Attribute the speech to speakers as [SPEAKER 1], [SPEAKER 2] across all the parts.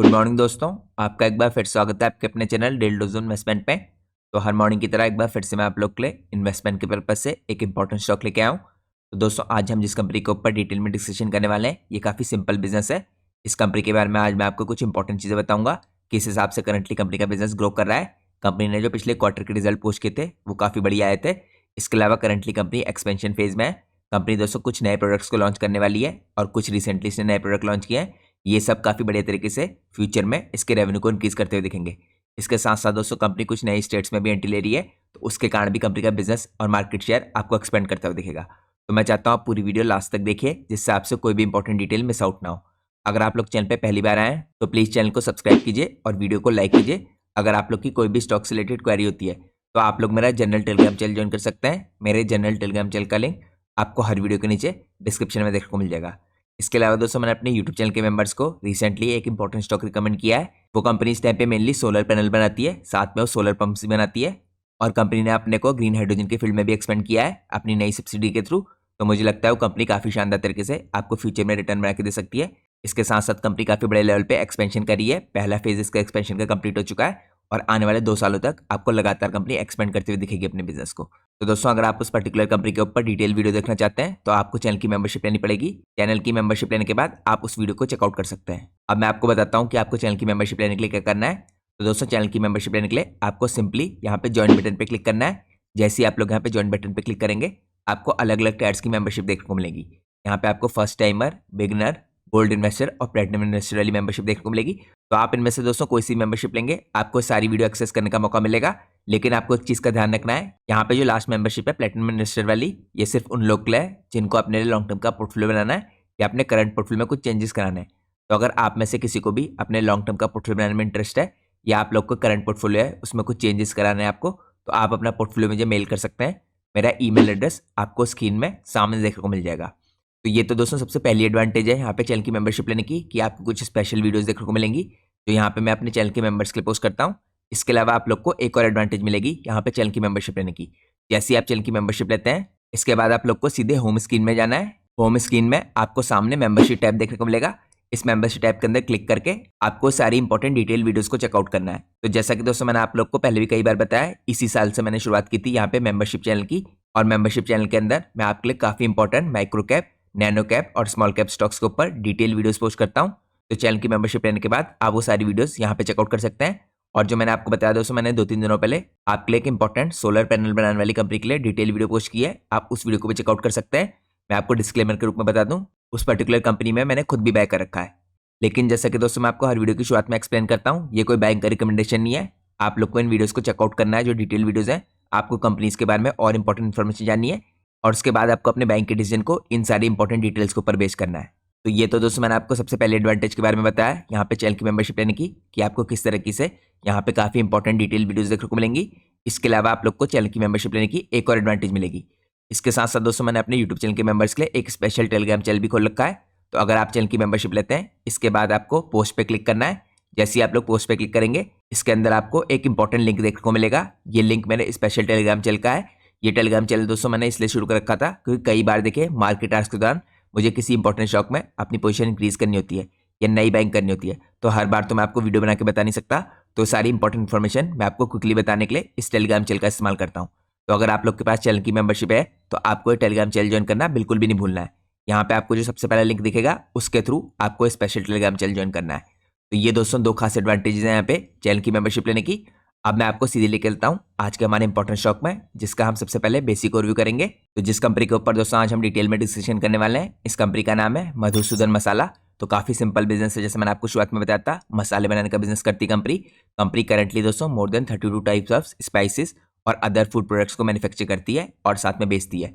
[SPEAKER 1] Good morning दोस्तों। आपका एक बार फिर स्वागत है आपके अपने चैनल डेली डोज इन्वेस्टमेंट पे। तो हर मॉर्निंग की तरह एक बार फिर से मैं आप लोग के लिए इन्वेस्टमेंट के पर्पज से एक इंपॉर्टेंट स्टॉक लेके आया हूँ। तो दोस्तों आज हम जिस कंपनी के ऊपर डिटेल में डिस्कशन करने वाले हैं ये काफ़ी सिंपल बिजनेस है। इस कंपनी के बारे में आज मैं आपको कुछ इंपॉर्टेंट चीज़ें बताऊंगा, किस हिसाब से करंटली कंपनी का बिजनेस ग्रो कर रहा है। कंपनी ने जो पिछले क्वार्टर के रिजल्ट पोस्ट किए थे वो काफ़ी बढ़िया आए थे। इसके अलावा करंटली कंपनी एक्सपेंशन फेज में है। कंपनी दोस्तों कुछ नए प्रोडक्ट्स को लॉन्च करने वाली है और कुछ रिसेंटली इसने नए प्रोडक्ट लॉन्च किए हैं। ये सब काफ़ी बढ़िया तरीके से फ्यूचर में इसके रेवेन्यू को इंक्रीज करते हुए दिखेंगे। इसके साथ साथ दोस्तों कंपनी कुछ नए स्टेट्स में भी एंट्री ले रही है, तो उसके कारण भी कंपनी का बिजनेस और मार्केट शेयर आपको एक्सपेंड करता हुआ दिखेगा। तो मैं चाहता हूँ आप पूरी वीडियो लास्ट तक देखिए, जिससे आपसे कोई भी इंपॉर्टेंट डिटेल मिस आउट ना हो। अगर आप लोग चैनल पर पहली बार आए हैं तो प्लीज़ चैनल को सब्सक्राइब कीजिए और वीडियो को लाइक कीजिए। अगर आप लोग की कोई भी स्टॉक से रिलेटेड क्वेरी होती है तो आप लोग मेरा जनरल टेलीग्राम चैनल ज्वाइन कर सकते हैं। मेरे जनरल टेलीग्राम चैनल का लिंक आपको हर वीडियो के नीचे डिस्क्रिप्शन में देखने को मिल जाएगा। इसके अलावा दोस्तों मैंने अपने यूट्यूब चैनल के मेंबर्स को रिसेंटली एक इंपॉर्टेंट स्टॉक रिकमेंड किया है। वो कंपनी इस टाइम पे मेनली सोलर पैनल बनाती है, साथ में वो सोलर पंप्स भी बनाती है और कंपनी ने अपने को ग्रीन हाइड्रोजन के फील्ड में भी एक्सपेंड किया है अपनी नई सब्सिडी के थ्रू। तो मुझे लगता है वो कंपनी काफ़ी शानदार तरीके से आपको फ्यूचर में रिटर्न बना के दे सकती है। इसके साथ साथ कंपनी काफ़ी बड़े लेवल पे एक्सपेंशन करी है। पहला फेज इसका एक्सपेंशन का कंप्लीट हो चुका है और आने वाले 2 सालों तक आपको लगातार कंपनी एक्सपेंड करते हुए दिखेगी अपने बिजनेस को। तो दोस्तों अगर आप उस पर्टिकुलर कंपनी के ऊपर डिटेल वीडियो देखना चाहते हैं तो आपको चैनल की मेंबरशिप लेनी पड़ेगी। चैनल की मेंबरशिप लेने के बाद आप उस वीडियो को चेकआउट कर सकते हैं। अब मैं आपको बताता हूँ कि आपको चैनल की मेंबरशिप लेने के लिए क्या करना है। तो दोस्तों चैनल की मेंबरशिप लेने के लिए आपको सिंपली यहाँ पे ज्वाइन बटन पे क्लिक करना है। जैसे ही आप लोग यहाँ पे ज्वाइन बटन पे क्लिक करेंगे आपको अलग अलग टायर्स की मेंबरशिप देखने को मिलेगी। यहाँ पे आपको first timer, beginner, gold investor और प्लेटिनम इन्वेस्टर वाली मेंबरशिप देखने को मिलेगी। तो आप इनमें से दोस्तों कोई सी मेंबरशिप लेंगे आपको सारी वीडियो एक्सेस करने का मौका मिलेगा। लेकिन आपको एक चीज़ का ध्यान रखना है, यहाँ पे जो लास्ट मेंबरशिप है प्लेटिनम इन्वेस्टर वाली, ये सिर्फ उन लोग के लिए है जिनको अपने लिए लॉन्ग टर्म का पोर्टफोलियो बनाना है या अपने करंट पोर्टफोलियो में कुछ चेंजेस कराना है। तो अगर आप में से किसी को भी अपने लॉन्ग टर्म का पोर्टफोलियो बनाने में इंटरेस्ट है या आप लोग को करंट पोर्टफोलियो है उसमें कुछ चेंजेस कराना है आपको, तो आप अपना पोर्टफोलियो मुझे मेल कर सकते हैं। मेरा ईमेल एड्रेस आपको स्क्रीन में सामने देखने को मिल जाएगा। तो ये तो दोस्तों सबसे पहली एडवांटेज है यहाँ पे चैनल की मेंबरशिप लेने की कि आपको कुछ स्पेशल वीडियोस देखने को मिलेंगी जो यहाँ पे मैं अपने चैनल के मेंबर्स के लिए पोस्ट करता हूँ। इसके अलावा आप लोग को एक और एडवांटेज मिलेगी यहाँ पे चैनल की मेंबरशिप लेने की। जैसे ही आप चैनल की मेंबरशिप लेते हैं इसके बाद आप लोग को सीधे होम स्क्रीन में जाना है। होम स्क्रीन में आपको सामने मेंबरशिप टैब देखने को मिलेगा। इस मेंबरशिप टैब के अंदर क्लिक करके आपको सारी इंपॉर्टेंट डिटेल वीडियोस को चेकआउट करना है। तो जैसा कि दोस्तों मैंने आप लोग को पहले भी कई बार बताया, इसी साल से मैंने शुरुआत की थी यहाँ पे मेंबरशिप चैनल की। और मेंबरशिप चैनल के अंदर मैं आपके लिए काफ़ी important micro cap, nano cap और स्मॉल कैप स्टॉक्स के ऊपर डिटेल वीडियोस पोस्ट करता हूँ। तो चैनल की मेंबरशिप लेने के बाद आप वो सारी वीडियोस यहाँ पे चेकआउट कर सकते हैं। और जो मैंने आपको बताया दोस्तों, मैंने 2-3 दिनों पहले आपके लिए एक इंपॉर्टेंट सोलर पैनल बनाने वाली कंपनी के लिए डिटेल वीडियो पोस्ट की है, आप उस वीडियो को भी चेकआउट कर सकते हैं। मैं आपको डिस्क्लेमर के रूप में बता दूं, उस पर्टिकुलर कंपनी में मैंने खुद भी बाय कर रखा है। लेकिन जैसा कि दोस्तों मैं आपको हर वीडियो की शुरुआत में एक्सप्लेन करता हूँ, ये कोई बाइंग का रिकमेंडेशन नहीं है। आप लोग को इन वीडियोस को चेकआउट करना है, जो डिटेल वीडियोस हैं। आपको कंपनीज के बारे में और इंपॉर्टेंट इन्फॉर्मेशन जाननी है और उसके बाद आपको अपने बैंक के डिसीजन को इन सारी इंपॉर्टेंट डिटेल्स के ऊपर बेस करना है। तो ये तो दोस्तों मैंने आपको सबसे पहले एडवांटेज के बारे में बताया यहाँ पे चैनल की मेंबरशिप लेने की, कि आपको किस तरीके से यहाँ पे काफ़ी इंपॉर्टेंट डिटेल वीडियोस देखने को मिलेंगी। इसके अलावा आप लोग को चैनल की मेंबरशिप लेने की एक और एडवांटेज मिलेगी। इसके साथ साथ दोस्तों मैंने अपने यूट्यूब चैनल के मेंबर्स के लिए एक स्पेशल टेलीग्राम चैनल भी खोल रखा है। तो अगर आप चैनल की मेंबरशिप लेते हैं इसके बाद आपको पोस्ट पे क्लिक करना है। जैसे ही आप लोग पोस्ट पे क्लिक करेंगे इसके अंदर आपको एक इंपॉर्टेंट लिंक देखने को मिलेगा। ये लिंक मेरे स्पेशल टेलीग्राम चैनल का है। ये टेलीग्राम चैनल दोस्तों मैंने इसलिए शुरू कर रखा था क्योंकि कई बार देखिए मार्केट आवर्स के दौरान मुझे किसी इंपॉर्टेंट स्टॉक में अपनी पोजीशन इंक्रीज करनी होती है या नई बाइंग करनी होती है, तो हर बार तो मैं आपको वीडियो बना के बता नहीं सकता। तो सारी इंपॉर्टेंट इन्फॉर्मेशन मैं आपको क्विकली बताने के लिए इस टेलीग्राम चैनल का इस्तेमाल करता हूँ। तो अगर आप लोग के पास चैनल की मेंबरशिप है तो आपको ये टेलीग्राम चैनल ज्वाइन करना बिल्कुल भी नहीं भूलना है। यहाँ पे आपको जो सबसे पहला लिंक दिखेगा उसके थ्रू आपको स्पेशल टेलीग्राम चैनल ज्वाइन करना है। तो ये दोस्तों 2 खास एडवांटेजेस हैं यहाँ पे चैनल की मेंबरशिप लेने की। अब मैं आपको सीधे लेके चलता हूँ आज के हमारे इंपॉर्टेंट स्टॉक में, जिसका हम सबसे पहले बेसिक ओवरव्यू करेंगे। तो जिस कंपनी के ऊपर दोस्तों आज हम डिटेल में डिस्कशन करने वाले हैं, इस कंपनी का नाम है मधुसूदन मसाला। तो काफ़ी सिंपल बिजनेस है, जैसे मैंने आपको शुरुआत में बताया था, मसाले बनाने का बिजनेस करती कंपनी करंटली दोस्तों more than 32 types of spices और अदर फूड प्रोडक्ट्स को मैन्युफैक्चर करती है और साथ में बेचती है।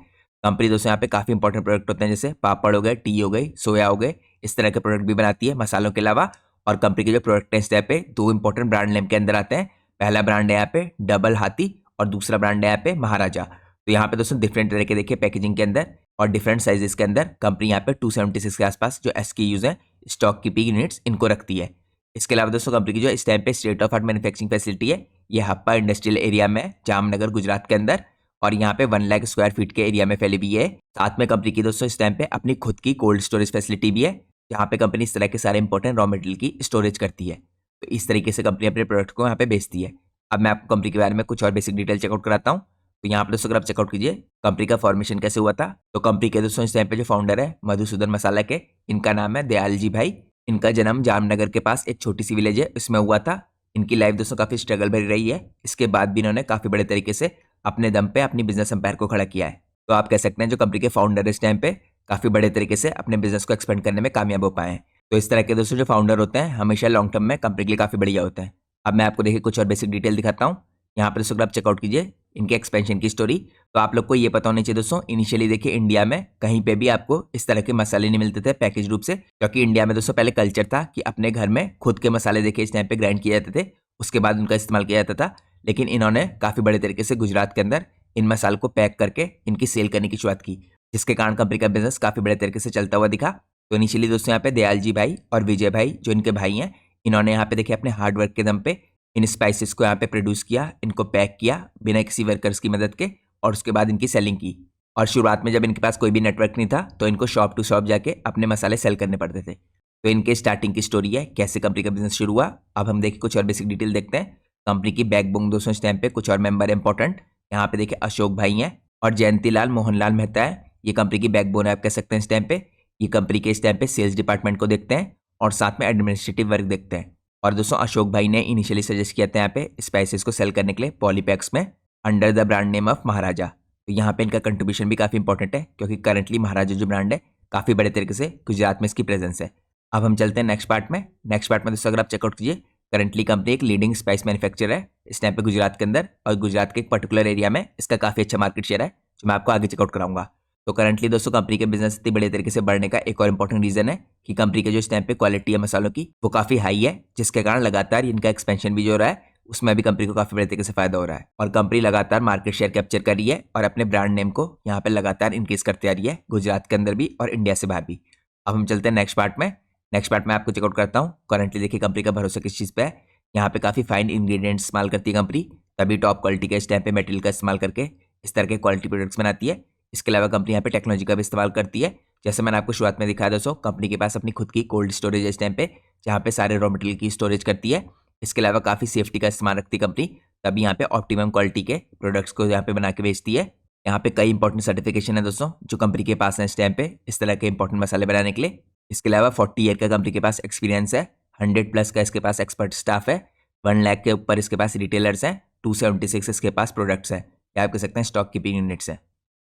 [SPEAKER 1] कंपनी दोस्तों यहाँ पे काफ़ी इंपॉर्टेंट प्रोडक्ट होते हैं, जैसे पापड़ हो गए, टी हो गई, सोया हो गए, इस तरह के प्रोडक्ट भी बनाती है मसालों के अलावा। और कंपनी के जो प्रोडक्ट है इस टाइप पे 2 इंपॉर्टेंट ब्रांड नेम के अंदर आते हैं। पहला ब्रांड है यहाँ पे डबल हाथी और दूसरा ब्रांड है यहाँ पे महाराजा। तो यहाँ पे दोस्तों डिफरेंट तरह के देखिए पैकेजिंग के अंदर और डिफरेंट साइजेस के अंदर कंपनी यहाँ पे 276 के आसपास जो SKUs हैं, स्टॉक कीपिंग यूनिट्स, इनको रखती है। इसके अलावा दोस्तों कंपनी की जो इस टाइम पे state of art manufacturing facility है, ये हप्पा इंडस्ट्रियल एरिया में जामनगर गुजरात के अंदर, और यहाँ पे 1 लाख स्क्वायर फीट के एरिया में फैली हुई है। साथ में कंपनी की दोस्तों इस टाइम पे अपनी खुद की कोल्ड स्टोरेज फैसिलिटी भी है। जहाँ पे कंपनी इस तरह के सारे इंपॉर्टेंट रॉ मटेरियल की स्टोरेज करती है। तो इस तरीके से कंपनी अपने प्रोडक्ट को यहाँ पे बेचती है। अब मैं आपको कंपनी के बारे में कुछ और बेसिक डिटेल चेकआउट कराता हूँ। तो यहाँ पे दोस्तों अगर आप चेकआउट कीजिए कंपनी का फॉर्मेशन कैसे हुआ था। तो कंपनी के दोस्तों इस टाइम पे जो फाउंडर है मधुसूदन मसाला के, इनका नाम है दयाल जी भाई। इनका जन्म जामनगर के पास एक छोटी सी विलेज है उसमें हुआ था। इनकी लाइफ दोस्तों काफी स्ट्रगल भरी रही है। इसके बाद भी इन्होंने काफी बड़े तरीके से अपने दम पे अपनी बिजनेस एम्पायर को खड़ा किया है। तो आप कह सकते हैं जो कंपनी के फाउंडर इस टाइम पे काफी बड़े तरीके से अपने बिजनेस को एक्सपेंड करने में कामयाब हो पाए हैं। तो इस तरह के दोस्तों जो फाउंडर होते हैं हमेशा लॉन्ग टर्म में कंपनी के लिए काफी बढ़िया होते हैं। अब मैं आपको देखिए कुछ और बेसिक डिटेल दिखाता हूँ। यहाँ पर दोस्तों आप चेकआउट कीजिए इनके एक्सपेंशन की स्टोरी। तो आप लोग को ये पता होनी चाहिए दोस्तों, इनिशियली देखिए इंडिया में कहीं पे भी आपको इस तरह के मसाले नहीं मिलते थे पैकेज रूप से, क्योंकि इंडिया में दोस्तों पहले कल्चर था कि अपने घर में खुद के मसाले देखिए इस टाइम पे ग्राइंड किए जाते थे, उसके बाद उनका इस्तेमाल किया जाता था। लेकिन इन्होंने काफी बड़े तरीके से गुजरात के अंदर इन मसालों को पैक करके इनकी सेल करने की शुरुआत की, जिसके कारण कंपनी का बिजनेस काफी बड़े तरीके से चलता हुआ दिखा। तो इनिशियली दोस्तों यहाँ पे दयाल जी भाई और विजय भाई जो इनके भाई हैं, इन्होंने यहाँ पे देखिए अपने हार्ड वर्क के दम पे इन स्पाइसेस को यहाँ पे प्रोड्यूस किया, इनको पैक किया बिना किसी वर्कर्स की मदद के, और उसके बाद इनकी सेलिंग की। और शुरुआत में जब इनके पास कोई भी नेटवर्क नहीं था तो इनको शॉप टू शॉप जाके अपने मसाले सेल करने पड़ते थे। तो इनके स्टार्टिंग की स्टोरी है कैसे कंपनी का बिजनेस शुरू हुआ। अब हम देखिए कुछ और बेसिक डिटेल देखते हैं। कंपनी की बैकबोन दोस्तों इस टाइम पे कुछ और मेंबर इंपॉर्टेंट यहाँ पे देखिए अशोक भाई हैं और जयंतीलाल मोहनलाल मेहता है। ये कंपनी की बैकबोन है आप कह सकते हैं इस टाइम पे। ये कंपनी के इस टाइम पे सेल्स डिपार्टमेंट को देखते हैं और साथ में एडमिनिस्ट्रेटिव वर्क देखते हैं। और दोस्तों अशोक भाई ने इनिशियली सजेस्ट किया था यहाँ पे स्पाइसेस को सेल करने के लिए पॉलीपैक्स में under the brand name of Maharaja. तो यहाँ पे इनका कंट्रीब्यूशन भी काफी इंपॉर्टेंट है, क्योंकि करंटली महाराजा जो ब्रांड है काफी बड़े तरीके से गुजरात में इसकी प्रेजेंस है। अब हम चलते हैं नेक्स्ट पार्ट में। नेक्स्ट पार्ट में दोस्तों अगर आप चेकआउट कीजिए करंटली कंपनी एक लीडिंग स्पाइस मैन्युफैक्चरर है इस टाइम पे गुजरात के अंदर, और गुजरात के एक पर्टिकुलर एरिया में इसका काफी अच्छा मार्केट शेयर है जो मैं आपको आगे चेकआउट कराऊंगा। तो करंटली दोस्तों कंपनी के बिजनेस इतनी बड़े तरीके से बढ़ने का एक और इंपॉर्टेंट रीजन है कि कंपनी के जो इस टाइम पे क्वालिटी है मसालों की वो काफी हाई है, जिसके कारण लगातार इनका एक्सपेंशन भी जो हो रहा है उसमें भी कंपनी को काफी बड़े तरीके से फायदा हो रहा है। और कंपनी लगातार मार्केट शेयर कैप्चर कर रही है और अपने ब्रांड नेम को यहाँ पे लगातार इंक्रीज करते आ रही है गुजरात के अंदर भी और इंडिया से बाहर भी। अब हम चलते हैं नेक्स्ट पार्ट में। नेक्स्ट पार्ट में आपको चेकआउट करता हूँ करंटली देखिए कंपनी का भरोसा किस चीज़ पे है। यहाँ पे काफी फाइन इंग्रेडिएंट्स इस्तेमाल करती है कंपनी, तभी टॉप क्वालिटी के इस टाइम पे मटेरियल का इस्तेमाल करके इस तरह के क्वालिटी प्रोडक्ट्स बनाती है। इसके अलावा कंपनी यहाँ पे टेक्नोलॉजी का भी इस्तेमाल करती है। जैसे मैंने आपको शुरुआत में दिखाया दोस्तों, कंपनी के पास अपनी खुद की कोल्ड स्टोरेज है इस टाइम पे, जहाँ पे सारे रॉ मटेरियल की स्टोरेज करती है। इसके अलावा काफ़ी सेफ्टी का इस्तेमाल रखती है कंपनी, तभी यहाँ पे ऑप्टिमम क्वालिटी के प्रोडक्ट्स को यहाँ पे बना के बेचती है। यहाँ पे कई इंपॉर्टेंट सर्टिफिकेशन है दोस्तों जो कंपनी के पास है इस टाइम पे इस तरह के इंपॉर्टेंट मसाले बनाने के लिए। इसके अलावा 40 ईयर का कंपनी के पास एक्सपीरियंस है, 100+ का इसके पास एक्सपर्ट स्टाफ है, 1 लाख के ऊपर इसके पास रिटेलर्स हैं, 276 इसके पास प्रोडक्ट्स हैं, या आप कह सकते हैं स्टॉक कीपिंग यूनिट्स हैं।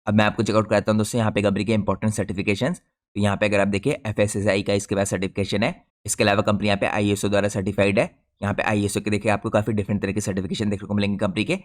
[SPEAKER 1] अब मैं आपको चेकआउट कराता हूँ दोस्तों यहाँ पे कंपनी के इंपॉर्टेंट सर्टिफिकेशन। तो यहाँ पे अगर आप देखिए FSSAI का इसके पास सर्टिफिकेशन है। इसके अलावा कंपनी यहाँ पे ISO द्वारा सर्टिफाइड है। यहाँ पे ISO के देखिए आपको काफी डिफरेंट तरह के सर्टिफिकेशन देखने को मिलेंगे कंपनी के।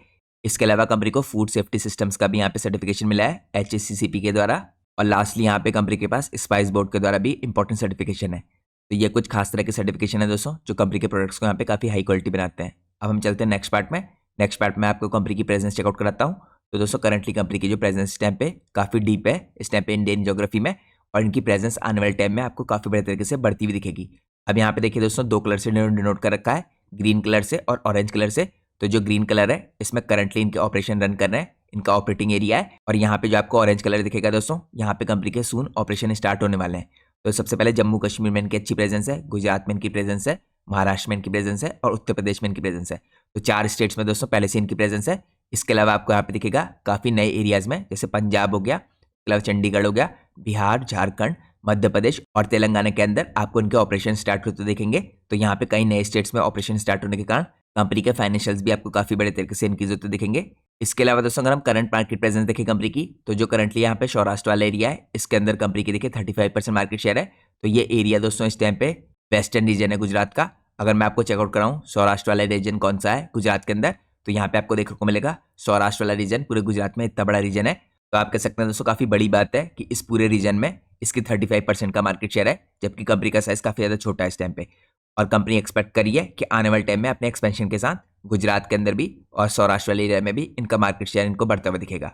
[SPEAKER 1] इसके अलावा कंपनी को फूड सेफ्टी सिस्टम्स का भी यहाँ पे सर्टिफिकेशन मिला है HACCP के द्वारा। और लास्टली यहाँ पे कंपनी के पास स्पाइस बोर्ड के द्वारा भी इंपॉर्टेंट सर्टिफिकेशन है। तो ये कुछ खास तरह के सर्टिफिकेशन है दोस्तों जो कंपनी के प्रोडक्ट्स को यहाँ पे काफी हाई क्वालिटी बनाते हैं। अब हम चलते हैं नेक्स्ट पार्ट में। नेक्स्ट पार्ट में आपको कंपनी की प्रेजेंस चेकआउट कराता हूँ। तो दोस्तों करंटली कंपनी की जो प्रेजेंस इस टाइम पे काफी डीप है इस टाइम पे इंडियन ज्योग्राफी में, और इनकी प्रेजेंस आने वाले टाइम में आपको काफी बड़े तरीके से बढ़ती हुई दिखेगी। अब यहाँ पे देखिए दोस्तों 2 कलर से डिनोट कर रखा है, ग्रीन कलर से और ऑरेंज कलर से। तो जो ग्रीन कलर है इसमें करंटली इनके ऑपरेशन रन कर रहे हैं, इनका ऑपरेटिंग एरिया है। और यहाँ पे जो आपको ऑरेंज कलर दिखेगा दोस्तों, यहाँ पे कंपनी के सून ऑपरेशन स्टार्ट होने वाले हैं। तो सबसे पहले जम्मू कश्मीर में इनकी अच्छी प्रेजेंस है, गुजरात में इनकी प्रेजेंस है, महाराष्ट्र में इनकी प्रेजेंस है और उत्तर प्रदेश में इनकी प्रेजेंस है। तो 4 स्टेट्स में दोस्तों पहले से इनकी प्रेजेंस है। इसके अलावा आपको यहाँ पे दिखेगा काफी नए एरियाज में, जैसे पंजाब हो गया, इसके अलावा चंडीगढ़ हो गया, बिहार, झारखंड, मध्य प्रदेश और तेलंगाना के अंदर आपको इनके ऑपरेशन स्टार्ट होते दिखेंगे। तो यहाँ पे कई नए स्टेट्स में ऑपरेशन स्टार्ट होने के कारण कंपनी के फाइनेंशियल्स भी आपको काफी बड़े तरीके से इंक्रीज होते दिखेंगे। इसके अलावा दोस्तों अगर हम करंट मार्केट प्रेजेंस देखें कंपनी की, तो जो करंटली यहाँ पे सौराष्ट्र वाला एरिया है इसके अंदर कंपनी की देखिए 35% मार्केट शेयर है। तो ये एरिया दोस्तों इस टाइम पे वेस्टर्न रीजन है गुजरात का। अगर मैं आपको चेकआउट कराऊं सौराष्ट्र वाला रीजन कौन सा है गुजरात के अंदर, तो यहाँ पे आपको देखने को मिलेगा सौराष्ट्र वाला रीजन पूरे गुजरात में इतना बड़ा रीजन है। तो आप कह सकते हैं दोस्तों काफी बड़ी बात है कि इस पूरे रीजन में इसकी 35% का मार्केट शेयर है, जबकि कंपनी का साइज काफी ज्यादा छोटा है इस टाइम पे। और कंपनी एक्सपेक्ट करी है कि आने वाले टाइम में अपने एक्सपेंशन के साथ गुजरात के अंदर भी और सौराष्ट्र वाले एरिया में भी इनका मार्केट शेयर इनको बढ़ता हुआ दिखेगा।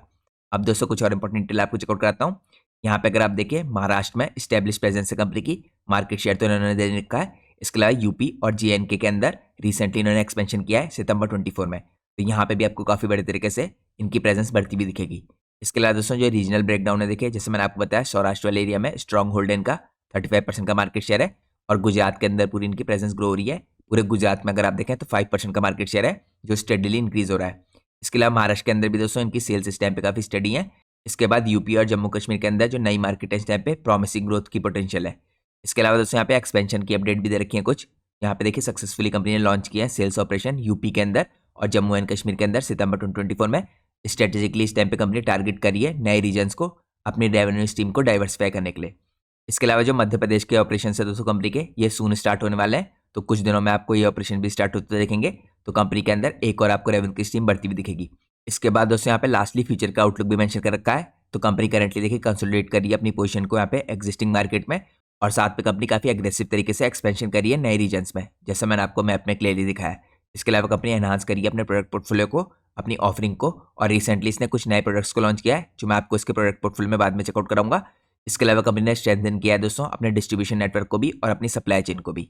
[SPEAKER 1] अब दोस्तों कुछ और इंपॉर्टेंट डिटेल आपको चेकआउट कराता हूँ। यहाँ पे अगर आप देखिए महाराष्ट्र में स्टैब्लिश प्रेजेंस है कंपनी की, मार्केट शेयर तो इन्होंने दे रखा है। इसके अलावा यूपी और JNK के अंदर रिसेंटली इन्होंने एक्सपेंशन किया है सितंबर 24 में। तो यहाँ पे भी आपको काफी बड़े तरीके से इनकी प्रेजेंस बढ़ती भी दिखेगी। इसके अलावा दोस्तों जो रीजनल ब्रेकडाउन है देखिए, जैसे मैंने आपको बताया सौराष्ट्र वाले एरिया में स्ट्रॉन्ग होल्ड है इनका, 35% का मार्केट शेयर है और गुजरात के अंदर पूरी इनकी प्रेजेंस ग्रो हो रही है। पूरे गुजरात में अगर आप देखें तो 5% का मार्केट शेयर है जो स्टेडीली इंक्रीज हो रहा है। इसके अलावा महाराष्ट्र के अंदर भी दोस्तों इनकी सेल्स इस टाइम पे काफ़ी स्टडी है। इसके बाद यूपी और जम्मू कश्मीर के अंदर जो नई मार्केट है इस टाइम पे प्रॉमिसिंग ग्रोथ की पोटेंशियल है। इसके अलावा दोस्तों यहाँ पे एक्सपेंशन की अपडेट भी दे रखी है कुछ। यहाँ पे देखिए सक्सेसफुली कंपनी ने लॉन्च किया है सेल्स ऑपरेशन यूपी के अंदर और जम्मू एंड कश्मीर के अंदर सितंबर 2024 में। स्ट्रेटेजिकली इस टाइम पे कंपनी टारगेट करी है नए रीजन्स को अपनी रेवेन्यू स्ट्रीम को डाइवर्सिफाई करने के लिए। इसके अलावा जो मध्य प्रदेश के ऑपरेशन है दोस्तों कंपनी के ये सून स्टार्ट होने वाले हैं, तो कुछ दिनों में आपको ये ऑपरेशन भी स्टार्ट होते देखेंगे। तो कंपनी के अंदर एक और आपको रेवेन्यू की स्ट्रीम बढ़ती हुई दिखेगी। इसके बाद दोस्तों यहाँ पे लास्टली फ्यूचर का आउटलुक भी मेंशन कर रखा है। तो कंपनी करंटली देखिए कंसोलिडेट करी है अपनी पोजीशन को यहाँ पे एग्जिस्टिंग मार्केट में और साथ में कंपनी काफी एग्रेसिव तरीके से एक्सपेंशन करी है नए रीजन्स में, जैसा मैंने आपको मैप में क्लियरली दिखाया है। इसके अलावा कंपनी एनहांस करी है अपने प्रोडक्ट पोर्टफोलियो को, अपनी ऑफरिंग को, और रिसेंटली इसने कुछ नए प्रोडक्ट्स को लॉन्च किया है जो मैं आपको इसके प्रोडक्ट पोर्टफोलियो में बाद में चेकआउट कराऊंगा। इसके अलावा कंपनी ने स्ट्रेंथन किया है दोस्तों अपने डिस्ट्रीब्यूशन नेटवर्क को भी और अपनी सप्लाई चेन को भी।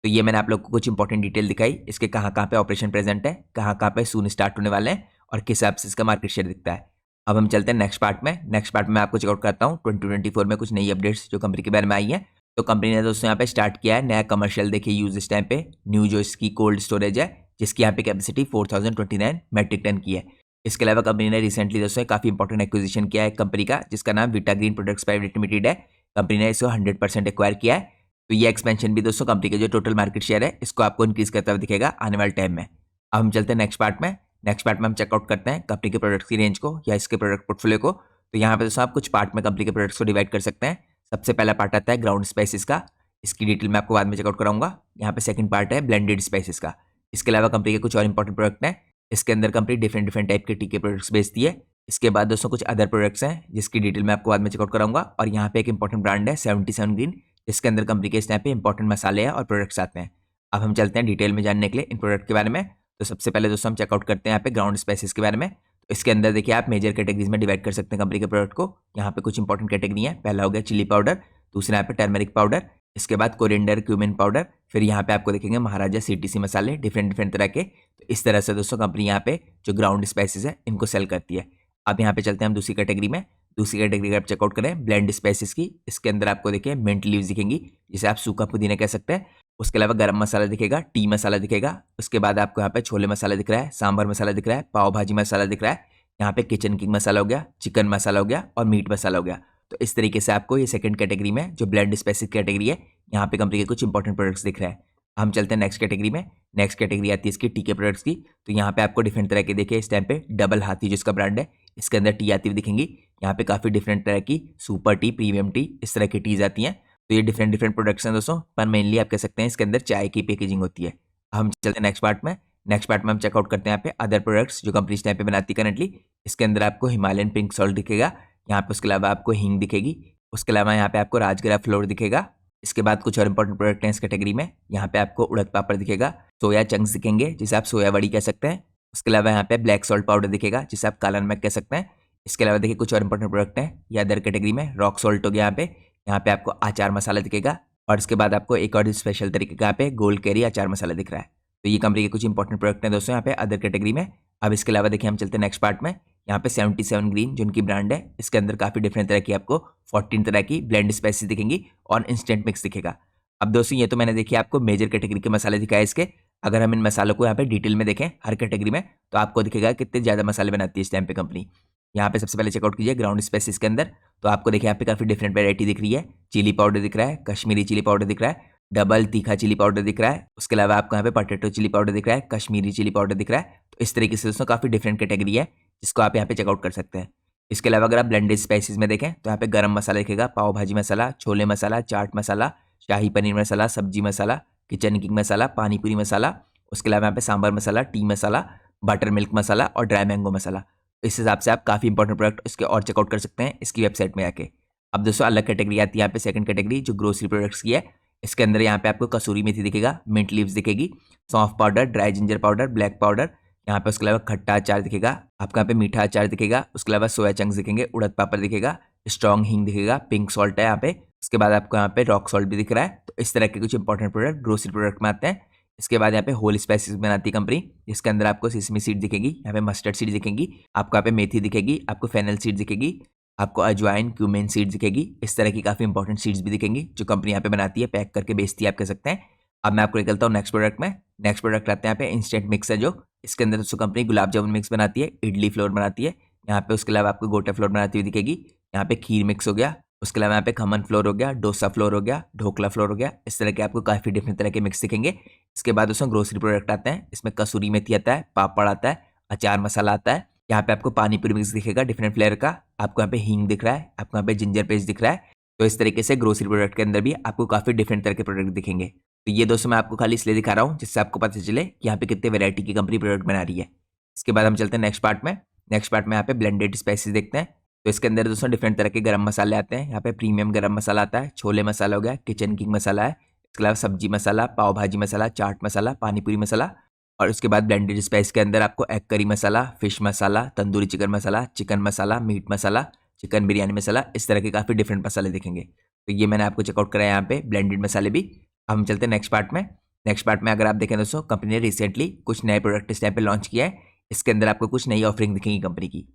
[SPEAKER 1] तो ये मैंने आप लोग को कुछ इंपॉर्टेंट डिटेल दिखाई, इसके कहाँ कहाँ पे ऑपरेशन प्रेजेंट है, कहाँ कहाँ पे सून स्टार्ट होने वाले हैं और किस हिसाब से इसका मार्केट शेयर दिखता है। अब हम चलते हैं नेक्स्ट पार्ट में। नेक्स्ट पार्ट में मैं आपको चेकआउट करता हूँ 2024 में कुछ नई अपडेट्स जो कंपनी के बारे में आई है। तो कंपनी ने दोस्तों यहाँ पे स्टार्ट किया है नया कमर्शियल देखिए यूज इस टाइम पे न्यू जो इसकी कोल्ड स्टोरेज है जिसकी यहाँ पे कैपेसिटी 4029 मेट्रिक टन की है। इसके अलावा कंपनी ने रिसेंटली दोस्तों काफी इंपॉर्टेंट एक्विजिशन किया है कंपनी का जिसका नाम विटा ग्रीन प्रोडक्ट्स प्राइवेट लिमिटेड है। कंपनी ने इसको 100% एक्वायर किया है। तो ये एक्सपेंशन भी दोस्तों कंपनी के जो टोटल मार्केट शेयर है इसको आपको इंक्रीज करता हुआ दिखेगा आने वाले टाइम में। अब हम चलते हैं नेक्स्ट पार्ट में। नेक्स्ट पार्ट में हम चेकआउट करते हैं कंपनी के प्रोडक्ट्स की रेंज को या इसके प्रोडक्ट पोर्टफोलियो को। तो यहाँ पे दोस्तों आप कुछ पार्ट में कंपनी के प्रोडक्ट्स को डिवाइड कर सकते हैं। सबसे पहला पार्ट आता है ग्राउंड स्पाइसेस का, इसकी डिटेल मैं आपको बाद में चेकआउट कराऊंगा। यहाँ पे सेकंड पार्ट है ब्लेंडेड स्पाइसेस का। इसके अलावा कंपनी के कुछ और इंपॉर्टेंट प्रोडक्ट हैं, इसके अंदर कंपनी डिफरेंट टाइप के टी के प्रोडक्ट्स बेचती है। इसके बाद दोस्तों कुछ अदर प्रोडक्ट्स हैं जिसकी डिटेल मैं आपको बाद में चेकआउट कराऊंगा। और यहाँ पे एक इंपॉर्टेंट ब्रांड है 77 ग्रीन जिसके अंदर कंपनी के इस टाइम पे इंपॉर्टेंट मसाले हैं और प्रोडक्ट्स आते हैं। अब हम चलते हैं डिटेल में जानने के लिए इन प्रोडक्ट के बारे में। तो सबसे पहले दोस्तों हम चेकआउट करते हैं यहाँ पे ग्राउंड स्पाइसेस के बारे में। तो इसके अंदर देखिए आप मेजर कैटेगरीज में डिवाइड कर सकते हैं कंपनी के प्रोडक्ट को। यहाँ पे कुछ इंपॉर्टेंट कैटेगरी है, पहला हो गया चिली पाउडर, दूसरा यहाँ पे टर्मरिक पाउडर, इसके बाद कोरिएंडर क्यूमिन पाउडर, फिर यहाँ पे आपको देखेंगे महाराजा सीटीसी मसाले डिफरेंट तरह के। तो इस तरह से दोस्तों कंपनी यहाँ पे जो ग्राउंड स्पाइसेस है इनको सेल करती है। अब यहाँ पे चलते हैं हम दूसरी कैटेगरी में। दूसरी कैटेगरी का आप चेकआउट करें ब्लेंड स्पाइसेस की। इसके अंदर आपको देखिए मिंट लीव्स दिखेंगी जिसे आप सूखा पुदीना कह सकते हैं। उसके अलावा गरम मसाला दिखेगा, टी मसाला दिखेगा। उसके बाद आपको यहाँ पे छोले मसाला दिख रहा है, सांभर मसाला दिख रहा है, पाव भाजी मसाला दिख रहा है, यहाँ पे किचन किंग मसाला हो गया, चिकन मसाला हो गया और मीट मसाला हो गया। तो इस तरीके से आपको ये सेकंड कैटेगरी में जो ब्लेंड स्पाइसेस कैटेगरी है यहाँ पे कंपनी के कुछ इंपॉर्टेंट प्रोडक्ट्स दिख रहे हैं। हम चलते हैं नेक्स्ट कैटेगरी में। नेक्स्ट कैटेगरी आती है इसकी टी के प्रोडक्ट्स की। तो यहाँ पे आपको डिफरेंट तरह के देखिए इस टाइम पे डबल हाथी जिसका ब्रांड है इसके अंदर टी आती हुई दिखेंगी। यहाँ पे काफी डिफरेंट तरह की सुपर टी, प्रीमियम टी, इस तरह की टीज आती हैं। तो ये डिफरेंट प्रोडक्ट्स हैं दोस्तों, पर मेनली आप कह सकते हैं इसके अंदर चाय की पैकेजिंग होती है। हम चलते हैं नेक्स्ट पार्ट में। नेक्स्ट पार्ट में हम चेकआउट करते हैं यहाँ पे अदर प्रोडक्ट्स जो कंपनी इस टाइम पे बनाती है करंटली। इसके अंदर आपको हिमालयन पिंक सॉल्ट दिखेगा, यहाँ पे उसके अलावा आपको हींग दिखेगी, उसके अलावा यहाँ पे आपको राजगिरा फ्लोर दिखेगा। इसके बाद कुछ और इंपॉर्टेंट प्रोडक्ट हैं इस कैटेगरी में। यहाँ पे आपको उड़द पापड़ दिखेगा, सोया चंक्स दिखेंगे जिसे आप सोया वड़ी कह सकते हैं। उसके अलावा यहाँ पे ब्लैक सॉल्ट पाउडर दिखेगा जिसे आप काला नमक कह सकते हैं। इसके अलावा देखिए कुछ और इंपॉर्टेंट प्रोडक्ट हैं ये अदर कैटेगरी में। रॉक सॉल्ट हो गया, यहाँ पे आपको अचार मसाला दिखेगा और इसके बाद आपको एक और स्पेशल तरीके का यहाँ पे गोल्ड कैरी अचार मसाला दिख रहा है। तो ये कंपनी के कुछ इंपॉर्टेंट प्रोडक्ट हैं दोस्तों यहाँ पे अदर कैटेगरी में। अब इसके अलावा देखिए हम चलते हैं नेक्स्ट पार्ट में। यहाँ पे 77 ग्रीन जो उनकी ब्रांड है इसके अंदर काफी डिफरेंट तरह की आपको 14 तरह की ब्लेंड स्पाइसेस दिखेंगी और इंस्टेंट मिक्स दिखेगा। अब दोस्तों ये तो मैंने देखिए आपको मेजर कैटेगरी के मसाले दिखाए इसके। अगर हम इन मसालों को यहाँ पे डिटेल में देखें हर कैटेगरी में तो आपको दिखेगा कितने ज्यादा मसाले बनाती है इस टाइम पे कंपनी। यहाँ पे सबसे पहले चेकआउट कीजिए ग्राउंड स्पाइसेस के अंदर। तो आपको देखिए यहाँ पे काफी डिफरेंट वैरायटी दिख रही है। चिली पाउडर दिख रहा है, कश्मीरी चिली पाउडर दिख रहा है, डबल तीखा चिली पाउडर दिख रहा है, उसके अलावा आपको यहाँ पे पोटैटो चिली पाउडर दिख रहा है, कश्मीरी चिली पाउडर दिख रहा है। तो इस तरीके से दोस्तों काफी डिफरेंट कैटेगरी है जिसको आप यहाँ पे चेकआउट कर सकते हैं। इसके अलावा अगर आप ब्लेंडेड स्पाइसेस में देखें तो यहाँ पे गरम मसाला दिखेगा, पाव भाजी मसाला, छोले मसाला, चाट मसाला, शाही पनीर मसाला, सब्जी मसाला, किचन किंग मसाला, पानीपुरी मसाला, उसके अलावा यहाँ पे सांभर मसाला, टी मसाला, बटर मिल्क मसाला और ड्राई मैंगो मसाला। इस हिसाब से आप काफी इंपॉर्टेंट प्रोडक्ट इसके और चेकआउट कर सकते हैं इसकी वेबसाइट में आके। अब दोस्तों अलग कैटेगरी आती है यहाँ पे सेकंड कैटेगरी जो ग्रोसरी प्रोडक्ट्स की है। इसके अंदर यहाँ पे आपको कसूरी मेथी दिखेगा, मिंट लीव्स दिखेगी, सौंफ powder, dry ginger powder, black powder, यहाँ पे उसके अलावा खट्टा अचार दिखेगा, आपको यहाँ पे मीठा अचार दिखेगा, उसके अलावा सोया चंक्स दिखेंगे, उड़द पापड़ दिखेगा, स्ट्रॉन्ग हींग दिखेगा, पिंक सॉल्ट है यहाँ पे, उसके बाद आपको यहाँ पे रॉक सॉल्ट भी दिख रहा है। तो इस तरह के कुछ इंपॉर्टेंट प्रोडक्ट ग्रोसरी प्रोडक्ट में आते हैं। इसके बाद यहाँ पे होल स्पाइसेस बनाती है कंपनी। इसके अंदर आपको सिसमी सीड दिखेगी, यहाँ पे मस्टर्ड सीड दिखेगी, आपको यहाँ पे मेथी दिखेगी, आपको फेनल सीड दिखेगी, आपको अजवाइन, क्यूमिन सीड्स दिखेगी। इस तरह की काफ़ी इंपॉर्टेंट सीड्स भी दिखेंगी जो कंपनी यहाँ पे बनाती है, पैक करके बेचती है, आप कह सकते हैं। अब मैं आपको निकलता हूँ नेक्स्ट प्रोडक्ट में। नेक्स्ट प्रोडक्ट आते हैं यहाँ पे इंस्टेंट मिक्स है जो, इसके अंदर दोस्तों कंपनी गुलाब जामुन मिक्स बनाती है, इडली फ्लोर बनाती है यहाँ पे, उसके अलावा आपको गोटा फ्लोर बनाती हुई दिखेगी। यहाँ पे खीर मिक्स हो गया, उसके अलावा यहाँ पे खमन फ्लोर हो गया, डोसा फ्लोर हो गया, ढोकला फ्लोर हो गया। इस तरह के आपको काफ़ी डिफरेंट तरह के मिक्स दिखेंगे। इसके बाद दोस्तों ग्रोसरी प्रोडक्ट आते हैं, इसमें कसूरी मेथी आता है, पापड़ आता है, अचार मसाला आता है। यहाँ पे आपको पानी पूरी मिक्स दिखेगा डिफरेंट फ्लेवर का, आपको यहाँ पे हींग दिख रहा है, आपको यहाँ पे जिंजर पेस्ट दिख रहा है। तो इस तरीके से ग्रोसरी प्रोडक्ट के अंदर भी आपको काफ़ी डिफरेंट तरह के प्रोडक्ट दिखेंगे। तो ये दोस्तों मैं आपको खाली इसलिए दिखा रहा हूँ जिससे आपको पता चले कि यहाँ पे कितने वैरायटी की कंपनी प्रोडक्ट बना रही है। इसके बाद हम चलते हैं नेक्स्ट पार्ट में। नेक्स्ट पार्ट में यहाँ पे ब्लेंडेड स्पाइसेस देखते हैं। तो इसके अंदर दोस्तों डिफरेंट तरह के गरम मसाले आते हैं। यहाँ पे प्रीमियम गरम मसाला आता है, छोले मसाला हो गया, किचन किंग मसाला है, इसके अलावा सब्जी मसाला, पाव भाजी मसाला, चाट मसाला, पानीपुरी मसाला। और उसके बाद ब्लेंडेड स्पाइस के अंदर आपको एग करी मसाला, फिश मसाला, तंदूरी चिकन मसाला, चिकन मसाला, मीट मसाला, चिकन बिरयानी मसाला, इस तरह के काफ़ी डिफरेंट मसाले दिखेंगे। तो ये मैंने आपको चेकआउट कराया यहाँ पे ब्लेंडेड मसाले भी। अब हम चलते हैं नेक्स्ट पार्ट में। नेक्स्ट पार्ट में अगर आप देखें दोस्तों, कंपनी ने रिसेंटली कुछ नए प्रोडक्ट इस टाइम पे लॉन्च किया है। इसके अंदर आपको कुछ नई ऑफरिंग दिखेंगी कंपनी की।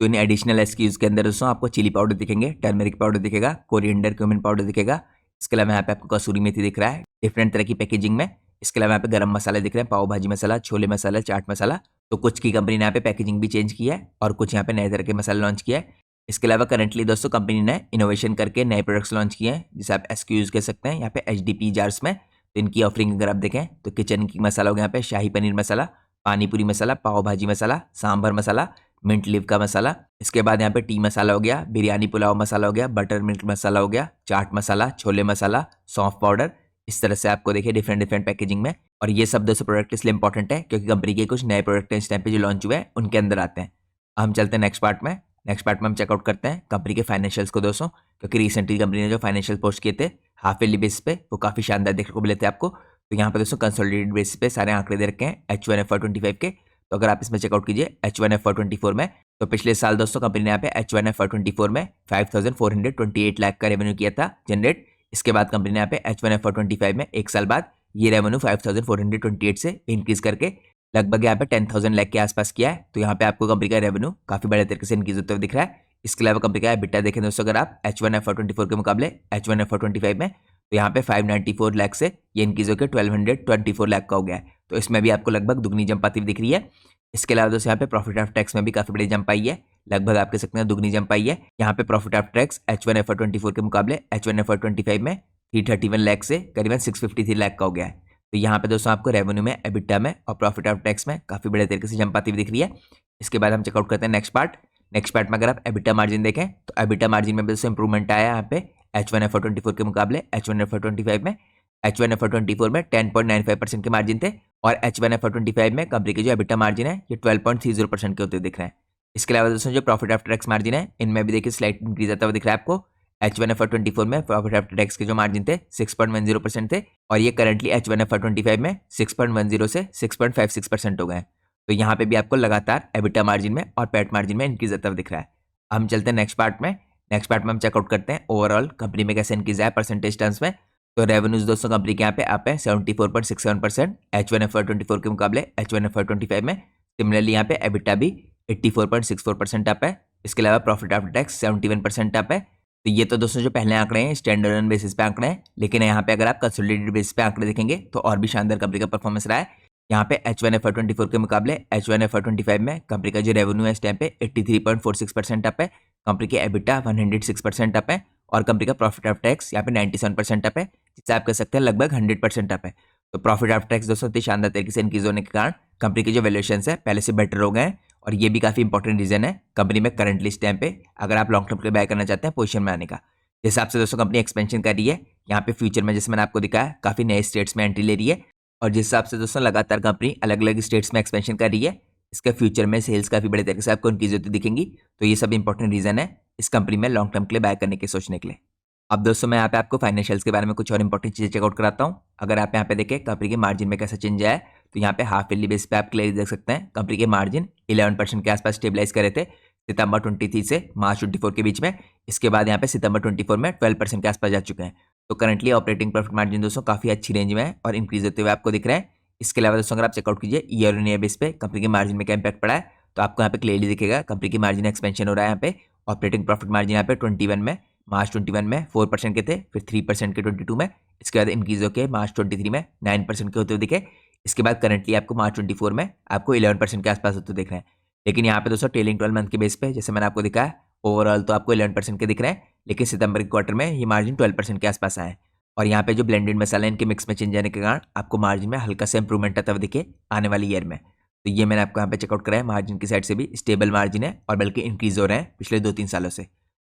[SPEAKER 1] तो इन एडिशनल एसक्यूज के अंदर दोस्तों आपको चिली पाउडर दिखेंगे, टर्मरिक पाउडर दिखेगा, कोरिएंडर क्यूमिन पाउडर दिखेगा। इसके अलावा यहाँ पे आपको कसूरी मेथी दिख रहा है डिफरेंट तरह की पैकेजिंग में। इसके अलावा यहाँ पे गरम मसाले दिख रहे हैं, पाव भाजी मसाला, छोले मसाला, चाट मसाला। तो कुछ की कंपनी ने यहाँ पे पैकेजिंग भी चेंज की है और कुछ यहाँ पे नए तरह के मसाले लॉन्च किया है। इसके अलावा करंटली दोस्तों कंपनी ने इनोवेशन करके नए प्रोडक्ट्स लॉन्च किए हैं जिसे आप एसक्यूज कह सकते हैं यहाँ पे एचडीपी जार्स में। तो इनकी ऑफरिंग अगर आप देखें तो किचन की मसाला हो गया यहाँ पे, शाही पनीर मसाला, पानीपुरी मसाला, पाव भाजी मसाला, सांभर मसाला, मिंट लीव का मसाला। इसके बाद यहाँ पे टी मसाला हो गया, बिरयानी पुलाव मसाला हो गया, बटर मिल्क मसाला हो गया, चाट मसाला, छोले मसाला, सौंफ पाउडर। इस तरह से आपको देखिए डिफरेंट डिफरेंट पैकेजिंग में। और ये सब दोस्तों प्रोडक्ट इसलिए इंपॉर्टेंट है क्योंकि कंपनी के कुछ नए प्रोडक्ट इस टाइम पे जो लॉन्च हुए हैं उनके अंदर आते हैं। हम चलते हैं नेक्स्ट पार्ट में। नेक्स्ट पार्ट में हम चेकआउट करते हैं कंपनी के फाइनेंशियल्स को दोस्तों, क्योंकि रिसेंटली कंपनी ने जो फाइनेंशियल पोस्ट किए थे हाफ ईयरली बेसिस पे वो काफ़ी शानदार देखने को मिले थे आपको। तो यहाँ पे दोस्तों कंसोलिडेटेड बेसिस पे सारे आंकड़े दे रखे हैं H1 FY25 के। तो अगर आप इसमें चेकआउट कीजिए H1 FY24 में, तो पिछले साल दोस्तों कंपनी ने यहाँ पे H1 FY24 में 5428 लाख का रेवेन्यू किया था जनरेट। इसके बाद कंपनी ने यहाँ पे H1 FY25 में एक साल बाद ये रेवेन्यू 5428 से इंक्रीज करके लगभग यहाँ पे 10,000 लाख के आसपास किया है। तो यहाँ पे आपको कंपनी का रेवेन्यू काफी बड़े तरीके से इंक्रीज होते हुए दिख रहा है। इसके अलावा कंपनी का एबिटा देखें दोस्तों अगर आप H1 FY24 के मुकाबले H1 FY25 में, तो यहाँ पे 594 लाख से ये इंक्रीज होकर 1224 लाख का हो गया है। तो इसमें भी आपको लगभग दुगनी जंप आती हुई दिख रही है। इसके अलावा दोस्तों यहाँ पे प्रॉफिट आफ्टर टैक्स में भी काफी बड़ी जंप आई है, लगभग आप कह सकते हैं दुगनी जंप आई है। यहाँ पे profit after tax H1 FY24 के मुकाबले H1 FY25 में 331 लाख से करीबन 653 लाख का हो गया है। तो यहाँ पे दोस्तों आपको रेवेन्यू में, एबिटा में और प्रॉफिट आफ्टर टैक्स में काफी बड़े तरीके से जंप आती हुई दिख रही है। इसके बाद हम चेकआउट करते हैं नेक्स्ट पार्ट। नेक्स्ट पार्ट में अगर आप एबिटा मार्जिन देखें तो एबिटा मार्जिन में भी दोस्तों इंप्रूवमेंट आया है यहाँ पे H1 FY24 के मुकाबले H1 FY25 में। H1 FY24 में 10.95% के मार्जिन थे और H1 FY25 में कंपनी की जो एबिटा मार्जिन है ये 12.30% के होते दिख रहे हैं। इसके अलावा दोस्तों जो प्रॉफिट आफ्टर टैक्स मार्जिन है इनमें भी देखिए स्लाइट इंक्रीज आता हुआ दिख रहा है आपको। H1 FY24 में प्रॉफिट आफ्टर टैक्स के जो मार्जिन थे 6.10% थे और ये करंटली H1 FY25 में 6.10 से 6.56% हो गए हैं। तो यहाँ पे भी आपको लगातार एबिटा मार्जिन में और पैट मार्जिन में इंक्रीज आता हुआ दिख रहा है। हम चलते हैं नेक्स्ट पार्ट में। नेक्स्ट पार्ट में हम चेकआउट करते हैं ओवरऑल कंपनी में कैसे इंक्रीज आया परसेंटेज टर्म्स में। तो रेवेन्यूज दोस्तों कंपनी के यहाँ पे आप है 74.67% H1 FY24 के मुकाबले H1 FY25 में। सिमिलरली यहाँ पे एबिटा भी 84.64% अप है। इसके अलावा प्रॉफिट आफ्टर टैक्स 71% अप है। तो ये तो दोस्तों जो पहले आंकड़े हैं स्टैंडर्ड बेसिस पे आंकड़े हैं, लेकिन यहाँ पे अगर आप कंसोलिडेटेड बेसिस पे आंकड़े देखेंगे तो और भी शानदार कंपनी का परफॉर्मेंस रहा है। यहाँ पे H1 FY24 के मुकाबले H1 FY25 में कंपनी का जो रेवेन्यू है इस टाइम पे 83.46% अप है, कंपनी के एबिटा 106% अप है और कंपनी का प्रॉफिट आफ्टर टैक्स यहाँ पे 97% अप है, जिससे आप कह सकते हैं लगभग 100% अप है। तो प्रॉफिट आफ्टर टैक्स दोस्तों इतनी शानदार तरीके से इंक्रीज होने के कारण कंपनी के जो वैल्यूएशन है पहले से बेटर हो गए हैं और ये भी काफी इंपॉर्टेंट रीजन है कंपनी में करंटली इस टाइम पे अगर आप लॉन्ग टर्म के लिए बाय करना चाहते हैं पोजीशन में आने का। जिस हिसाब से दोस्तों कंपनी एक्सपेंशन कर रही है यहाँ पे फ्यूचर में, जैसे मैंने आपको दिखाया काफी नए स्टेट्स में एंट्री ले रही है और जिस हिसाब से दोस्तों लगातार कंपनी अलग अलग स्टेट्स में एक्सपेंशन कर रही है, इसके फ्यूचर में सेल्स काफी बड़े तरीके से आपको इंक्रीज होती दिखेंगी। तो ये सब इंपॉर्टेंट रीजन है इस कंपनी में लॉन्ग टर्म के लिए बाय करने के सोचने के लिए। अब दोस्तों मैं यहाँ पे आपको फाइनेंशियल्स के बारे में कुछ और इंपॉर्टेंट चीजें चेकआउट कराता हूँ। अगर आप यहाँ पे देखें कंपनी के मार्जिन में कैसा चेंज आया है, तो यहाँ पे हाफ ईयरली बेस पे आप क्लियर देख सकते हैं कंपनी के मार्जिन 11% के आसपास स्टेबलाइज करे थे सितंबर 23 से मार्च 24 के बीच में। इसके बाद यहाँ पे सितंबर 24 में 12% के आसपास जा चुके हैं। तो करंटली ऑपरेटिंग प्रॉफिट मार्जिन दोस्तों काफी अच्छी रेंज में है और इंक्रीज होते हुए आपको दिख रहे हैं। इसके अलावा दोस्तों अगर आप चेकआउट कीजिए ईयर ऑन ईयर बेस पे कंपनी के मार्जिन में क्या इंपैक्ट पड़ा है, तो आपको यहाँ पे क्लियरली दिखेगा कंपनी की मार्जिन एक्सपेंशन हो रहा है यहाँ पे ऑपरेटिंग प्रॉफिट मार्जिन यहाँ पे 21 में, मार्च 21 में 4% के थे, फिर 3% के 22 में, इसके बाद इंक्रीज होकर मार्च 23 में 9% के होते हुए दिखे। इसके बाद करंटली आपको मार्च 24 में आपको 11% के आसपास होते दिख रहे हैं। लेकिन यहाँ पे दोस्तों ट्रेलिंग 12 मंथ के बेस पे जैसे मैंने आपको दिखाया ओवरऑल तो आपको 11% के दिख रहे हैं, लेकिन सितंबर के क्वार्टर में ये मार्जिन 12% के आसपास आए। और यहाँ पे जो ब्लेंडेड मसाला इनके मिक्स में चेंज आने के कारण आपको मार्जिन में हल्का सा इंप्रूवमेंट आता हुआ दिखे आने वाली ईयर में। तो ये मैंने आपको यहाँ पे चेकआउट कराया, मार्जिन की साइड से भी स्टेबल मार्जिन है और बल्कि इंक्रीज हो रहे हैं पिछले 2-3 सालों से।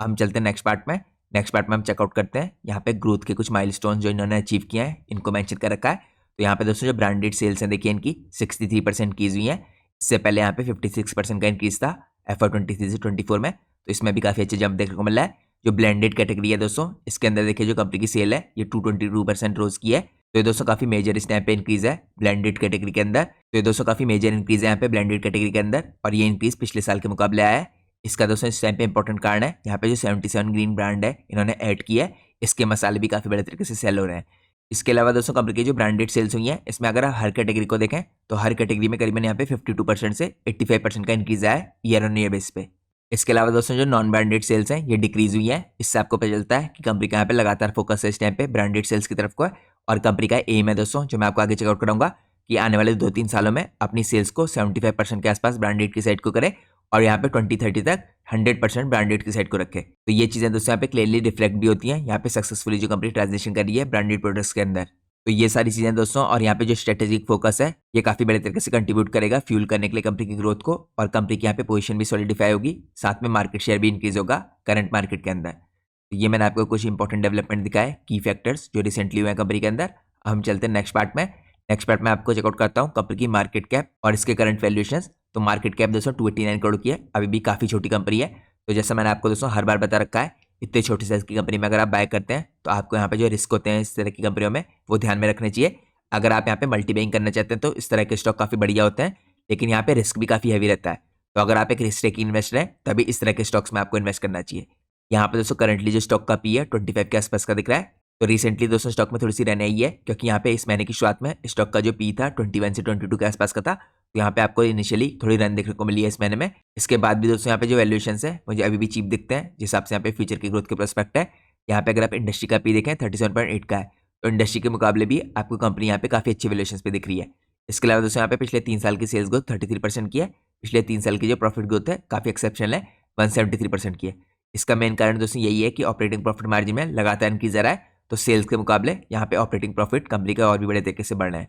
[SPEAKER 1] हम चलते हैं नेक्स्ट पार्ट में। नेक्स्ट पार्ट में हम चेकआउट करते हैं यहाँ पे ग्रोथ के कुछ माइलस्टोन जो इन्होंने अचीव किया है, इनको मेंशन कर रखा है। तो यहाँ पे दोस्तों जो ब्रांडेड सेल्स हैं देखिए इनकी 63% की हुई है। इससे पहले यहाँ पे 56% का इंक्रीज था FY23 से 24 में, तो इसमें भी काफ़ी अच्छे जंप देखने को मिला है। जो ब्लेंडेड कैटेगरी है दोस्तों, इसके अंदर देखिए जो कंपनी की सेल है ये 222% रोज की है। तो ये दोस्तों काफ़ी मेजर इस टाइम पे इंक्रीज है ब्लेंडेड कैटेगरी के अंदर। तो ये दोस्तों काफ़ी मेजर इंक्रीज है यहाँ पे ब्लेंडेड कैटेगरी के अंदर, और ये इंक्रीज पिछले साल के मुकाबले आया है। इसका दोस्तों इस टाइम पे इंपॉर्टेंट कारण है यहाँ पे जो 77 ग्रीन ब्रांड है इन्होंने ऐड किया है, इसके मसाले भी काफ़ी बड़े तरीके से सेल हो रहे हैं। इसके अलावा दोस्तों कंपनी की जो ब्रांडेड सेल्स हुई है इसमें अगर आप हर कैटेगरी को देखें तो हर कैटेगरी में करीबन यहाँ पे 52% से 85% का इंक्रीज आया है ईयर ऑन ईयर बेस पे। इसके अलावा दोस्तों जो नॉन ब्रांडेड सेल्स हैं ये डिक्रीज हुई है। इससे आपको पता चलता है कि कंपनी का यहाँ पे लगातार फोकस है इस टाइम पे ब्रांडेड सेल्स की तरफ को है, और कंपनी का एम है दोस्तों जो मैं आपको आगे चेकआउट कराऊंगा कि आने वाले 2-3 सालों में अपनी सेल्स को 75% के आसपास ब्रांडेड की साइड को करे और यहाँ पे 2030 तक 100% ब्रांडेड की साइड को रखे। तो ये चीज़ें दोस्तों यहाँ पे क्लियरली रिफ्लेक्ट भी होती हैं यहाँ पे सक्सेसफुली जो कंपनी ट्रांजिशन कर रही है ब्रांडेड प्रोडक्ट्स के अंदर। तो ये सारी चीज़ें दोस्तों और यहाँ पे जो स्ट्रेटेजिक फोकस है ये काफ़ी बड़े तरीके से कंट्रीब्यूट करेगा फ्यूल करने के लिए कंपनी की ग्रोथ को, और कंपनी की यहाँ पे पोजीशन भी सॉलिडिफाई होगी, साथ में मार्केट शेयर भी इंक्रीज होगा करंट मार्केट के अंदर। तो ये मैंने आपको कुछ इंपॉर्टेंट डेवलपमेंट दिखाए, की फैक्टर्स जो रिसेंटली हुए हैं कंपनी के अंदर। हम चलते हैं नेक्स्ट पार्ट में। नेक्स्ट पार्ट में आपको चेकआउट करता हूँ कंपनी की मार्केट कैप और इसके करंट वैल्यूएशंस। तो मार्केट कैप दोस्तों 289 करोड़ की है, अभी भी काफ़ी छोटी कंपनी है। तो जैसा मैंने आपको दोस्तों हर बार बता रखा है, इतने छोटे साइज की कंपनी में अगर आप बाय करते हैं तो आपको यहाँ पे जो रिस्क होते हैं इस तरह की कंपनियों में वो ध्यान में रखने चाहिए। अगर आप यहाँ पे मल्टी बाइंग करना चाहते हैं तो इस तरह के स्टॉक काफ़ी बढ़िया होते हैं, लेकिन यहाँ पे रिस्क भी काफ़ी हैवी रहता है। तो अगर आप एक रिस्क टेकिंग इन्वेस्टर हैं तभी इस तरह के स्टॉक्स में आपको इन्वेस्ट करना चाहिए। यहाँ पे दोस्तों करंटली जो स्टॉक का पी है 25 के आसपास का दिख रहा है। तो रिसेंटली दोस्तों स्टॉक में थोड़ी सी रन आई है, क्योंकि यहाँ पे इस महीने की शुरुआत में स्टॉक का जो पी था 21 से 22 के आसपास का था। तो यहाँ पे आपको इनिशियली थोड़ी रन देखने को मिली है इस महीने में। इसके बाद भी दोस्तों यहाँ पे जो वैल्यूएशंस है मुझे अभी भी चीप दिखते हैं, जिस हिसाब से यहाँ पे फ्यूचर की ग्रोथ के प्रोस्पेक्ट है। यहाँ पे अगर आप इंडस्ट्री का पी देखें 37.8 का है, तो इंडस्ट्री के मुकाबले भी आपको कंपनी यहाँ पे काफ़ी अच्छी वैल्यूएशंस पे दिख रही है। इसके अलावा दोस्तों यहाँ पे पिछले 3 साल की सेल्स ग्रोथ 33% की है, पिछले 3 साल की जो प्रॉफिट ग्रोथ है काफ़ी एक्सेप्शनल है, 173% की है। इसका मेन कारण दोस्तों यही है कि ऑपरेटिंग प्रॉफिट मार्जिन में लगातार इंक्रीज आ रहा है, तो सेल्स के मुकाबले यहाँ पे ऑपरेटिंग प्रॉफिट कंपनी का और भी बड़े तरीके से बढ़ रहा है।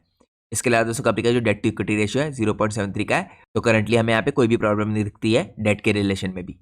[SPEAKER 1] इसके अलावा दोस्तों कंपनी का जो डेट टू इक्विटी रेशियो है 0.73 का है, तो करंटली हमें यहाँ पे कोई भी प्रॉब्लम नहीं दिखती है डेट के रिलेशन में भी।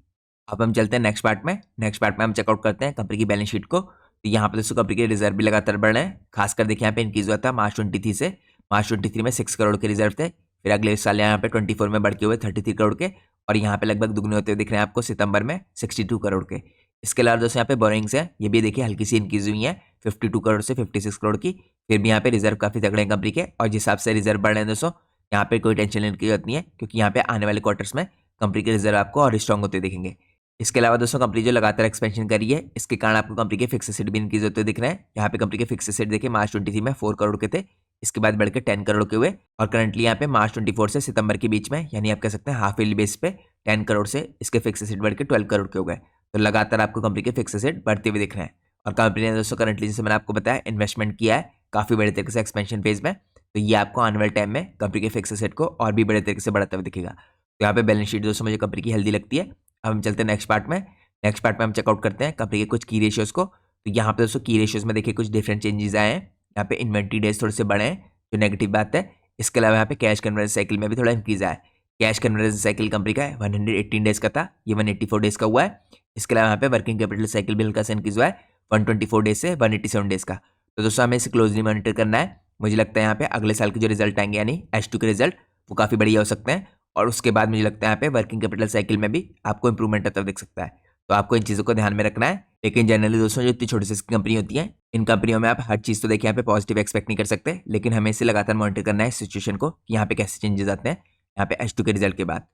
[SPEAKER 1] अब हम चलते हैं नेक्स्ट पार्ट में। नेक्स्ट पार्ट में हम चेकआउट करते हैं कंपनी की बैलेंस शीट को। तो यहाँ पे दोस्तों कंपनी के रिजर्व भी लगातार बढ़ रहे हैं, खासकर देखिए यहाँ पे इंक्रीज हुआ था मार्च 23 से। मार्च 23 में 6 करोड़ के रिजर्व थे, फिर अगले साल यहाँ पे 24 में बढ़ के हुए 33 करोड़ के, और यहाँ पे लगभग दुगने होते हुए दिख रहे हैं आपको सितंबर में 62 करोड़ के। इसके अलावा दोस्तों यहाँ पे बोरिंग्स है, ये भी देखिए हल्की सी इंक्रीज हुई है 52 करोड़ से 56 करोड़ की। फिर भी यहाँ पे रिजर्व काफ़ी तगड़े हैं कंपनी के, और जिस हिसाब से रिजर्व बढ़ रहे हैं दोस्तों यहाँ पे कोई टेंशन लेने की जरूरत नहीं है, क्योंकि यहाँ पे आने वाले क्वार्टर्स में कंपनी के रिजर्व आपको और स्ट्रॉन्ग होते दिखेंगे। इसके अलावा दोस्तों कंपनी जो लगातार एक्सपेंशन कर रही है इसके कारण आपको कंपनी के फिक्स एसेट भी इंक्रीज होते दिख रहे हैं। यहाँ पे कंपनी के फिक्स एसेट देखिए मार्च 23 में 4 करोड़ के थे, इसके बाद बढ़कर 10 करोड़ के हुए, और करंटली यहाँ पे मार्च 24 से सितंबर के बीच में यानी आप कह सकते हैं हाफ ईयरली बेस पे 10 करोड़ से इसके फिक्स एसेट बढ़ के 12 करोड़ के हो गए। तो लगातार आपको कंपनी के फिक्स एसेट बढ़ते हुए दिख रहे हैं, और कंपनी ने दोस्तों करंटली जैसे मैंने आपको बताया इन्वेस्टमेंट किया है काफ़ी बड़े तरीके से एक्सपेंशन फेज में। तो ये आपको आने वाले टाइम में कंपनी के फिक्स एसेट को और भी बड़े तरीके से बढ़ाते हुए दिखेगा। तो यहाँ पे बैलेंस शीट दोस्तों मुझे कंपनी की हेल्दी लगती है। अब हम चलते हैं नेक्स्ट पार्ट में। नेक्स्ट पार्ट में हम चेकआउट करते हैं कंपनी के कुछ की रेशियोज़ को। तो यहाँ पे दोस्तों की रेशियोज़ में देखिए कुछ डिफरेंट चेंजेस आए हैं। यहाँ पे इन्वेंट्री डेज थोड़े से बढ़े हैं जो नेगेटिव बात है। इसके अलावा यहाँ पे कैश कन्वर्जन साइकिल में भी थोड़ा इंक्रीज आया है। कैश कन्वर्जन साइकिल कंपनी का 118 डेज का था, ये 184 डेज का हुआ है। इसके अलावा यहाँ पे वर्किंग कैपिटल साइकिल भी हल्का सा इंक्रीज हुआ है 124 डेज से 187 डेज का। तो दोस्तों हमें इसे क्लोजली मॉनिटर करना है। मुझे लगता है यहाँ पे अगले साल के जो रिजल्ट आएंगे यानी H2 के रिजल्ट वो काफ़ी बढ़िया हो सकते हैं, और उसके बाद मुझे लगता है यहाँ पे वर्किंग कैपिटल साइकिल में भी आपको इंप्रूवमेंट आता दिख सकता है। तो आपको इन चीज़ों को ध्यान में रखना है। लेकिन जनरली दोस्तों जो इतनी छोटी सी कंपनी होती है इन कंपनियों में आप हर चीज़ तो देखिए यहाँ पे पॉजिटिव एक्सपेक्ट नहीं कर सकते, लेकिन हमें इसे लगातार मॉनिटर करना है सिचुएशन को कि यहाँ पे कैसे चेंजेस आते हैं यहाँ पे H2 के रिजल्ट के बाद।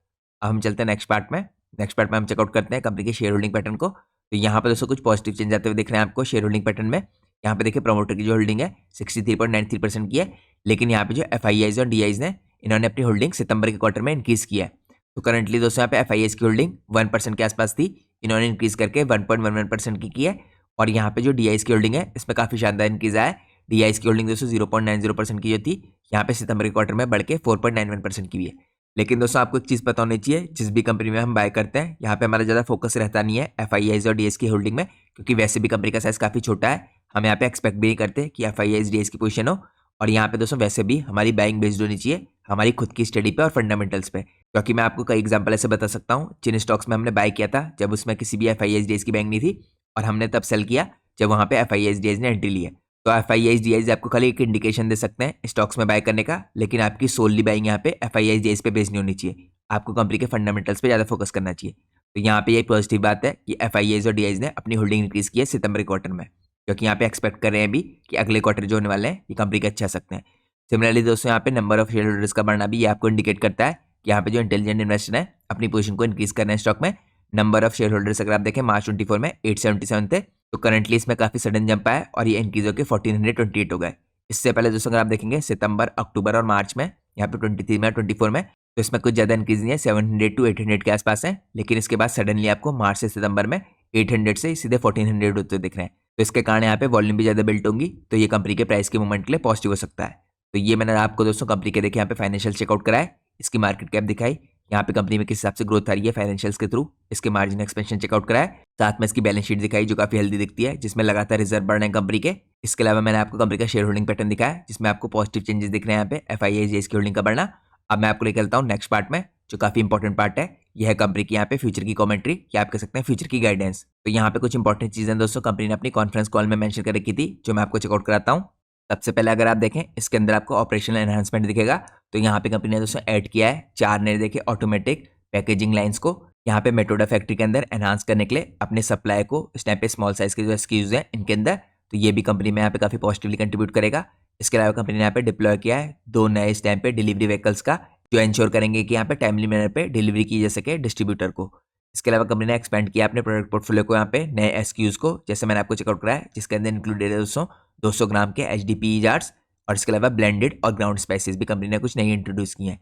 [SPEAKER 1] अब हम चलते हैं नेक्स्ट पार्ट में। नेक्स्ट पार्ट में हम चेकआउट करते हैं कंपनी के शेयर होल्डिंग पैटर्न को। तो यहाँ पर दोस्तों कुछ पॉजिटिव चेंज आते हुए दिख रहे हैं आपको शेयर होल्डिंग पैटर्न में। यहाँ पे देखिए प्रमोटर की जो होल्डिंग है 63.93% की है, लेकिन यहाँ पे जो FIIs और DIs ने इन्होंने अपनी होल्डिंग सितंबर के क्वार्टर में इंक्रीज किया है। तो करंटली दोस्तों यहाँ पे FIIs की होल्डिंग 1% के आसपास थी, इन्होंने इंक्रीज करके 1.11% की है। और यहाँ पे जो DIs की होल्डिंग है इसमें काफ़ी शानदार इंक्रीज आया है। DIs की होल्डिंग दोस्तों 0.90% की जो थी यहाँ पे सितंबर के क्वार्टर में बढ़ के 4.91% की हुई है। लेकिन दोस्तों आपको एक चीज़ पता होनी चाहिए, जिस भी कंपनी में हम बाय करते हैं यहाँ पे हमारा ज़्यादा फोकस रहता नहीं है FIIs और DIs की होल्डिंग में, क्योंकि वैसे भी कंपनी का साइज काफ़ी छोटा है। हम यहाँ पे एक्सपेक्ट भी नहीं करते कि FIIs DIs की पोजीशन हो। और यहाँ पे दोस्तों वैसे भी हमारी बाइंग बेस्ड होनी चाहिए हमारी खुद की स्टडी पे और फंडामेंटल्स पे, क्योंकि मैं आपको कई एग्जांपल ऐसे बता सकता हूँ जिन स्टॉक्स में हमने बाय किया था जब उसमें किसी भी FIIs DIs की बाइंग नहीं थी, और हमने तब सेल किया जब वहाँ पे FIIs DIs ने एंट्री ली है। तो FIIs DIs आपको खाली एक इंडिकेशन दे सकते हैं स्टॉक्स में बाय करने का, लेकिन आपकी सोलली बाइंग यहाँ पे FIIs DIs पे बेस्ड नहीं होनी चाहिए। आपको कंपनी के फंडामेंटल्स पे ज़्यादा फोकस करना चाहिए। तो यहाँ पे ये पॉजिटिव बात है कि FIIs और DIs ने अपनी होल्डिंग इंक्रीज की है सितंबर क्वार्टर में, क्योंकि यहाँ पे एक्सपेक्ट कर रहे हैं अभी कि अगले क्वार्टर जो होने वाले हैं ये कंपनी के अच्छे आ सकते हैं। सिमिलरली दोस्तों यहाँ पे नंबर ऑफ शेयर होल्डर्स का बढ़ना भी ये आपको इंडिकेट करता है कि यहाँ पे जो इंटेलिजेंट इन्वेस्टर है अपनी पोजीशन को इंक्रीज करना है स्टॉक में। नंबर ऑफ शेयर होल्डर्स अगर आप देखें मार्च 24 में 877 थे, तो करंटली इसमें काफी सडन जंप आया और ये इंक्रीज होकर 1428 हो गए। इससे पहले दोस्तों अगर आप देखेंगे सितंबर, अक्टूबर और मार्च में यहाँ पे 23 में 24 में, तो इसमें कुछ ज्यादा इंक्रीज नहीं है, 700 to 800 के आसपास है। लेकिन इसके बाद सडनली आपको मार्च से सितंबर में 800 से सीधे 1400 होते दिख रहे हैं। तो इसके कारण यहाँ पे वॉल्यूम भी ज्यादा बिल्ट होंगी, तो ये कंपनी के प्राइस के मूवमेंट के लिए पॉजिटिव हो सकता है। तो ये मैंने आपको दोस्तों कंपनी के देखे यहाँ पे फाइनेंशियल चेकआउट कराए, इसकी मार्केट कैप दिखाई, यहाँ पे कंपनी में किस हिसाब से ग्रोथ आ रही है फाइनेंशियल्स के थ्रू, इसके मार्जिन एक्सपेंशन चेकआउट कराया, साथ में इसकी बैलेंस शीट दिखाई जो काफी हेल्दी दिखती है, जिसमें लगातार रिजर्व बढ़ रहे हैं कंपनी के। इसके अलावा मैंने आपको कंपनी का शेयर होल्डिंग पैटर्न दिखाया जिसमें आपको पॉजिटिव चेंजेस दिख रहे हैं यहाँ पे FIIs DIs की होल्डिंग का बढ़ना। अब मैं आपको लेकर चलता हूँ नेक्स्ट पार्ट में, जो काफी इंपॉर्टेंट पार्ट है। यह है कंपनी की यहाँ पे फ्यूचर की कमेंट्री, या आप कह सकते हैं फ्यूचर की गाइडेंस। तो यहाँ पे कुछ इंपॉर्टेंट चीजें दोस्तों कंपनी ने अपनी कॉन्फ्रेंस कॉल में मेंशन कर रखी थी, जो मैं आपको चेकआउट कराता हूँ। सबसे पहले अगर आप देखें इसके अंदर आपको ऑपरेशनल एनहांसमेंट दिखेगा। तो यहाँ पे कंपनी ने दोस्तों ऐड किया है 4 नए देखे ऑटोमेटिक पैकेजिंग लाइंस को यहाँ पे मेटोडा फैक्ट्री के अंदर एनहांस करने के लिए अपने सप्लाई को स्नैप पे स्मॉल साइज के जो SKUs हैं इनके अंदर। तो ये भी कंपनी में यहाँ पे काफी पॉजिटिवली कंट्रीब्यूट करेगा। इसके अलावा कंपनी ने यहाँ पे डिप्लॉय किया है 2 नए स्टैम्प पे डिलीवरी व्हीकल्स का, जो इंश्योर करेंगे कि यहाँ पे टाइमली मैनर पे डिलीवरी की जा सके डिस्ट्रीब्यूटर को। इसके अलावा कंपनी ने एक्सपेंड किया अपने प्रोडक्ट पोर्टफोलियो को यहाँ पे नए SKUs को, जैसे मैंने आपको चेकआउट कराया, जिसके अंदर इंक्लूडेड है दोस्तों 200 ग्राम के HDPE जार्स, और इसके अलावा ब्लेंडेड और ग्राउंड स्पाइसेस भी कंपनी ने कुछ नई इंट्रोड्यूस की हैं।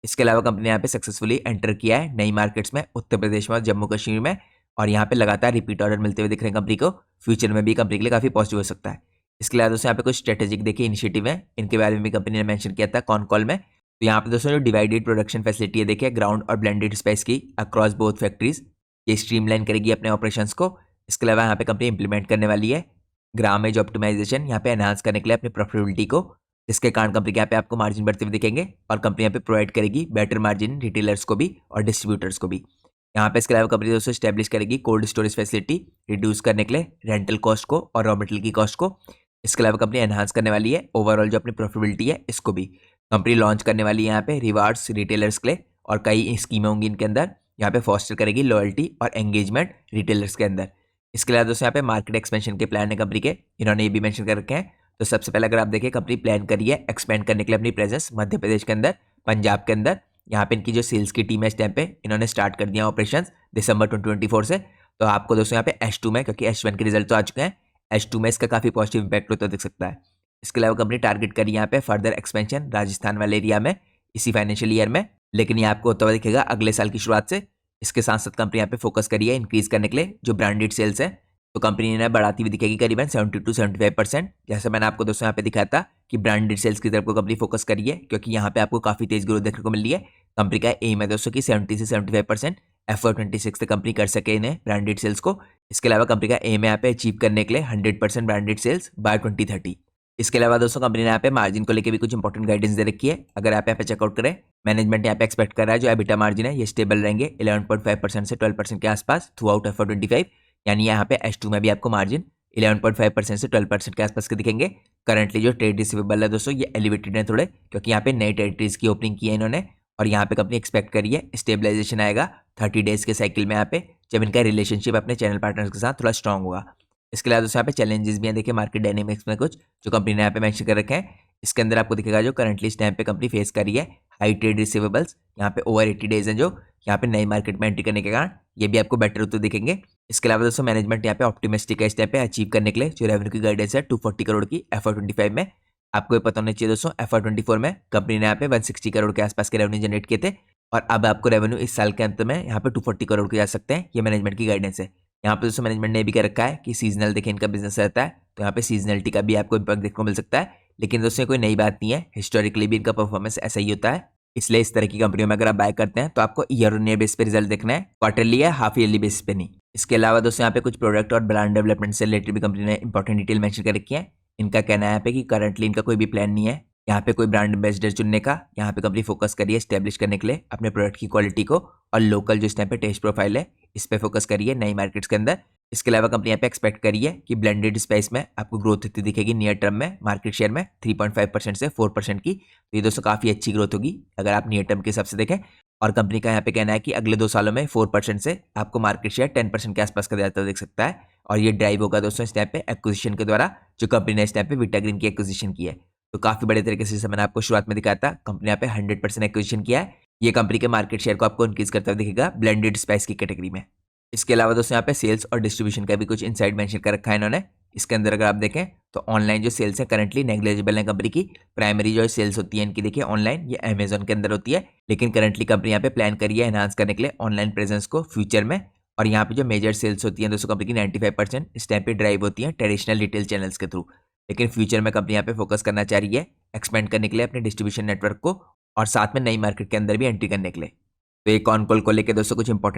[SPEAKER 1] इसके अलावा कंपनी ने यहाँ पे सक्सेसफुली एंटर किया है नई मार्केट्स में, उत्तर प्रदेश में और जम्मू कश्मीर में, और यहाँ पे लगातार रिपीट ऑर्डर मिलते हुए दिख रहे हैं कंपनी को। फ्यूचर में भी कंपनी के लिए काफी पॉजिटिव हो सकता है। इसके अलावा दोस्तों यहाँ पे कुछ स्ट्रेटेजिक देखिए इनिशिएटिव है, इनके बारे में भी कंपनी ने मेंशन किया था कॉन कॉल में। तो यहाँ पे दोस्तों जो डिवाइडेड प्रोडक्शन फैसिलिटी है देखिए ग्राउंड और ब्लेंडेड स्पाइस की अक्रॉस बोथ फैक्ट्रीज, ये स्ट्रीमलाइन करेगी अपने ऑपरेशंस को। इसके अलावा यहाँ पे कंपनी इंप्लीमेंट करने वाली है ग्रामेज ऑप्टिमाइजेशन, यहाँ पे एनहांस करने के लिए अपनी प्रॉफिटेबिलिटी को, जिसके कारण कंपनी के यहाँ पे आपको मार्जिन बढ़ते हुए दिखेंगे, और कंपनी यहाँ पे प्रोवाइड करेगी बेटर मार्जिन रिटेलर्स को भी और डिस्ट्रीब्यूटर्स को भी। यहाँ पे इसके अलावा कंपनी दोस्तों स्टैब्लिश करेगी कोल्ड स्टोरेज फैसिलिटी रिड्यूस करने के लिए रेंटल कॉस्ट को और रॉ मटेरियल की कॉस्ट को। इसके अलावा कंपनी एनहांस करने वाली है ओवरऑल जो अपनी प्रॉफिटेबिलिटी है इसको भी। कंपनी लॉन्च करने वाली है यहाँ पे रिवार्ड्स रिटेलर्स के लिए, और कई स्कीमें होंगी इनके अंदर, यहाँ पे फॉस्टर करेगी लॉयल्टी और एंगेजमेंट रिटेलर्स के अंदर। इसके अलावा दोस्तों यहाँ पे मार्केट एक्सपेंशन के प्लान है कंपनी के, इन्होंने ये भी मेंशन कर रखे हैं। तो सबसे पहले अगर आप देखें कंपनी प्लान करी है एक्सपेंड करने के लिए अपनी प्रेजेंस मध्य प्रदेश के अंदर, पंजाब के अंदर। यहाँ पे इनकी जो सेल्स की टीम है इस टाइम पे इन्होंने स्टार्ट कर दिया ऑपरेशन दिसंबर 2024 से। तो आपको दोस्तों यहाँ पे H2 में, क्योंकि H1 के रिजल्ट तो आ चुके हैं, H2 में इसका काफी पॉजिटिव इंपैक्ट होता दिख सकता है। इसके अलावा कंपनी टारगेट करी यहाँ पे फर्दर एक्सपेंशन राजस्थान वाले एरिया में इसी फाइनेंशियल ईयर में, लेकिन ये आपको होता हुआ दिखेगा अगले साल की शुरुआत से। इसके साथ साथ कंपनी यहाँ पे फोकस करी है इंक्रीज करने के लिए जो ब्रांडेड सेल्स है, तो कंपनी ने बढ़ाती हुई दिखेगी करीबन 70 to 75%। जैसे मैंने आपको दोस्तों यहाँ पे दिखाया था कि ब्रांडेड सेल्स की तरफ को कंपनी फोकस करी है, क्योंकि यहाँ पे आपको काफी तेज ग्रोथ देखने को मिल रही है। कंपनी का एम है दोस्तों कि 70 से 75% FY26 तक कंपनी कर सके इन्हें ब्रांडेड सेल्स को। इसके अलावा कंपनी का एम है यहाँ पे अचीव करने के लिए 100% ब्रांडेड सेल्स बाय 2030। इसके अलावा दोस्तों कंपनी ने यहाँ पे मार्जिन को लेकर भी कुछ इंपॉर्टेंट गाइडेंस दे रखी है। अगर आप यहाँ पे चेकआउट करें, मैनेजमेंट यहाँ पे एक्सपेक्ट कर रहा है जो एबिटा मार्जिन है ये स्टेबल रहेंगे 11.5% से 12% के आसपास थ्रू आउट FY25। यानी यहाँ पे H2 में भी आपको मार्जिन 11.5% से 12% के आसपास के दिखेंगे। करंटली जो ट्रेड रिसीवेबल है दोस्तों ये एलिवेटेड है थोड़े, क्योंकि यहाँ पे नई टेरिटरीज की ओपनिंग की है इन्होंने, और यहाँ पे कंपनी एक्सपेक्ट करी है स्टेबलाइजेशन आएगा 30 डेज के साइकिल में यहाँ पे, जब इनका रिलेशनशिप अपने चैनल पार्टनर्स के साथ थोड़ा स्ट्रॉन्ग होगा। इसके अलावा दोस्तों यहाँ पे चैलेंजेस भी हैं देखिए मार्केट डायनेमिक्स में कुछ जो कंपनी ने यहाँ पे मेंशन कर रखे हैं। इसके अंदर आपको दिखेगा जो करंटली इस टाइम पे कंपनी फेस कर रही है हाई ट्रेड रिसीवेबल्स, यहाँ पे ओवर 80 डेज हैं जो यहाँ पे नई मार्केट में एंट्री करने के कारण ये भी आपको बेटर होते दिखेंगे। इसके अलावा दोस्तों मैनेजमेंट यहाँ पे ऑप्टिमिस्टिक है इस टाइम पे अचीव करने के लिए जो रेवेन्यू की गाइडेंस है 240 करोड़ की FY25 में। आपको ये पता होना चाहिए दोस्तों FY24 में कंपनी ने यहाँ पे 160 करोड़ के आसपास के रेवेन्यू जनरेट किए थे, और अब आपको रेवेन्यू इस साल के अंत में यहाँ पे 240 करोड़ के जा सकते हैं, ये मैनेजमेंट की गाइडेंस है। यहाँ पे दोस्तों मैनेजमेंट ने भी कह रखा है कि सीजनल देखिए इनका बिजनेस रहता है, तो यहाँ पे सीजनलिटी का भी आपको इम्पैक्ट देखने को मिल सकता है। लेकिन दोस्तों ये कोई नई बात नहीं है, हिस्टोरिकली भी इनका परफॉर्मेंस ऐसा ही होता है। इसलिए इस तरह की कंपनियों में अगर आप बाय करते हैं तो आपको ईयर ऑन ईयर बेस पे रिजल्ट देखना है, क्वार्टरली या हाफ ईयरली बेस पे नहीं। इसके अलावा दोस्तों यहाँ पे कुछ प्रोडक्ट और ब्रांड डेवलपमेंट से रिलेटेड भी कंपनी ने इंपॉर्टेंट डिटेल मेंशन कर रखी है। इनका कहना है यहाँ पे कि करंटली इनका कोई भी प्लान नहीं है यहाँ पे कोई ब्रांड एम्बेसडर चुनने का। यहाँ पे कंपनी फोकस करिए एस्टेब्लिश करने के लिए अपने प्रोडक्ट की क्वालिटी को, और लोकल जो इस टाइम पे टेस्ट प्रोफाइल है इस पे फोकस करिए नई मार्केट्स के अंदर। इसके अलावा कंपनी यहाँ पे एक्सपेक्ट करिए कि ब्लेंडेड स्पेस में आपको ग्रोथ इतनी दिखेगी नियर टर्म में मार्केट शेयर में 3.5% से 4% की। तो ये दोस्तों काफ़ी अच्छी ग्रोथ होगी अगर आप नियर टर्म के हिसाब से देखें। और कंपनी का यहाँ पे कहना है कि अगले 2 सालों में 4% से आपको मार्केट शेयर 10% के आसपास का जाता देख सकता है। और ये ड्राइव होगा दोस्तों इस टाइम पे एक्विजिशन के द्वारा, जो कंपनी ने इस टाइम पे विटाग्रीन की एक्विजिशन की है। तो काफ़ी बड़े तरीके से जैसे मैंने आपको शुरुआत में दिखाया था, कंपनी यहाँ पे 100% एक्विजिशन किया है। ये कंपनी के मार्केट शेयर को आपको इंक्रीज करता हुआ दिखेगा ब्लेंडेड स्पाइस की कैटेगरी में। इसके अलावा दोस्तों यहाँ पे सेल्स और डिस्ट्रीब्यूशन का भी कुछ इनसाइड मेंशन कर रखा है इन्होंने। इसके अंदर अगर आप देखें तो ऑनलाइन जो सेल्स है करंटली नेग्लिजिबल है कंपनी की। प्राइमरी जो सेल्स होती है इनकी देखिए ऑनलाइन, ये अमेजोन के अंदर होती है। लेकिन करंटली कंपनी यहाँ पे प्लान करी है एनहांस करने के लिए ऑनलाइन प्रेजेंस को फ्यूचर में। और यहाँ पे जो मेजर सेल्स होती है दोस्तों कंपनी की 95% इस टाइम पे ड्राइव होती है ट्रेडिशनल रिटेल चैनल्स के थ्रू। लेकिन फ्यूचर में कंपनी यहाँ पे फोकस करना चाह रही है एक्सपेंड करने के लिए अपने डिस्ट्रीब्यूशन नेटवर्क को, और साथ में नई मार्केट के अंदर भी एंट्री करने के लिए। तो एक ऑन कॉल को लेकर दोस्तों कुछ इंपॉर्टेंट